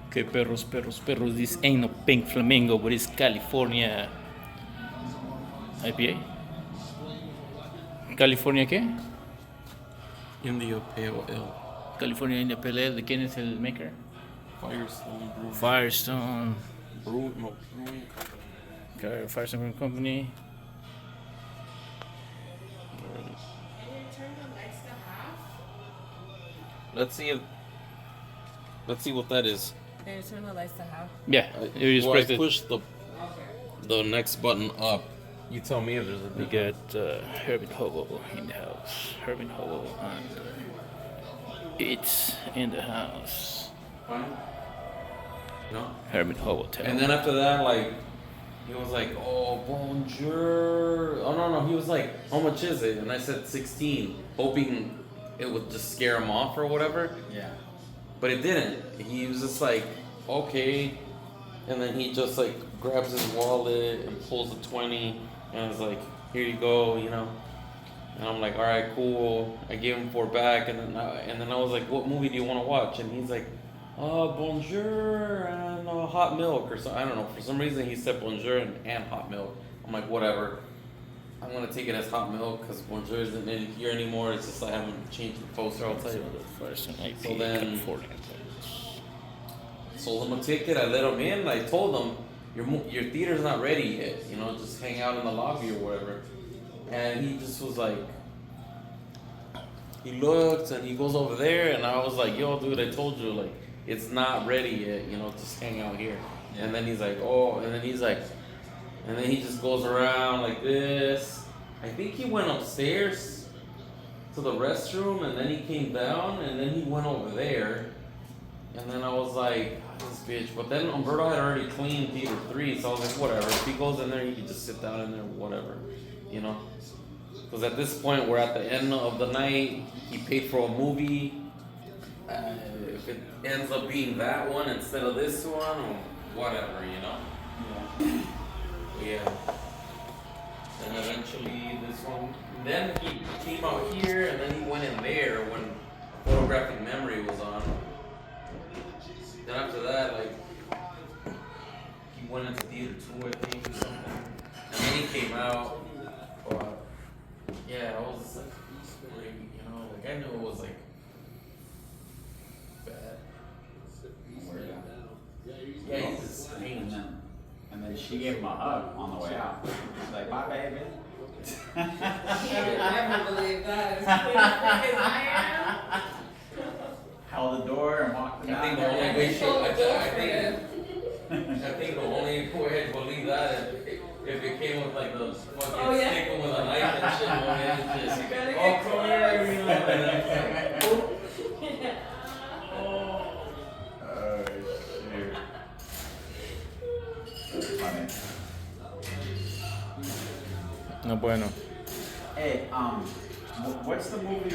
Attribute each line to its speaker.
Speaker 1: Okay, perros, perros, perros. This ain't no pink flamingo, but it's California IPA. ¿California qué?
Speaker 2: India Pale Ale.
Speaker 1: California India Pale Ale. ¿De quién es el maker?
Speaker 2: Firestone Brew.
Speaker 1: Firestone.
Speaker 2: Brewing Company.
Speaker 1: Okay, Firestone Brewing Company.
Speaker 2: Let's see what that is.
Speaker 3: Can you turn the lights to half?
Speaker 1: Yeah, you just
Speaker 2: Well,
Speaker 1: press
Speaker 2: I
Speaker 1: it.
Speaker 2: push the next button up. You tell me if there's a
Speaker 1: We
Speaker 2: difference.
Speaker 1: got Herbin Hobo in the house. Herbin Hobo and it's in the house.
Speaker 2: No.
Speaker 1: Herbin Hobo town.
Speaker 2: And then after that, like, he was like, "Oh, bonjour." Oh no, he was like, "How much is it?" And I said 16, hoping it would just scare him off or whatever.
Speaker 4: Yeah.
Speaker 2: But it didn't. He was just like, "Okay," and then he just like grabs his wallet and pulls a 20, and is like, "Here you go," you know. And I'm like, "All right, cool." I gave him 4 back, and then I was like, "What movie do you want to watch?" And he's like, bonjour and hot milk or so. I don't know. For some reason, he said bonjour and hot milk. I'm like, whatever. I'm gonna take it as hot milk because bonjour isn't in here anymore. It's just I haven't changed the poster. I'll tell you.
Speaker 1: Firestone IPA,
Speaker 2: So then-
Speaker 1: California.
Speaker 2: Sold him a ticket. I let him in. I told him your theater's not ready yet. You know, just hang out in the lobby or whatever. And he just was like, he looked and he goes over there, and I was like, yo, dude, I told you, like, it's not ready yet. You know, just hang out here.
Speaker 4: Yeah.
Speaker 2: And then he's like, oh, and then he's like, and then he just goes around like this. I think he went upstairs to the restroom, and then he came down, and then he went over there. And then I was like, this bitch. But then Umberto had already cleaned theater 3, so I was like, whatever. If he goes in there, he can just sit down in there, whatever. You know? Because at this point, we're at the end of the night. He paid for a movie. If it ends up being that one instead of this one, or whatever, you know? Yeah. And eventually this one. Then he came out here, and then he went in there when photographic memory was on. Then after that, like, he went into theater 2, I think, or something. And then he came out. But yeah, I was like, you know, like I knew it was like bad. Yeah, he's just strange.
Speaker 4: And then she gave him a hug on the way out. She's like, bye, baby.
Speaker 3: I would never believe that. As quick as I am.
Speaker 4: Held the door and walked him
Speaker 2: I think
Speaker 4: out.
Speaker 2: the only way
Speaker 3: Hold the door for him.
Speaker 2: I think the only way to believe that is if it came with like the fucking
Speaker 3: Oh, yeah.
Speaker 2: stick with a knife and shit on it and just,
Speaker 3: You gotta
Speaker 2: oh,
Speaker 3: get
Speaker 2: come here, you know, and then it's like, oh.
Speaker 4: Oh, shoot. That's funny.
Speaker 1: No bueno.
Speaker 4: Hey, what's the movie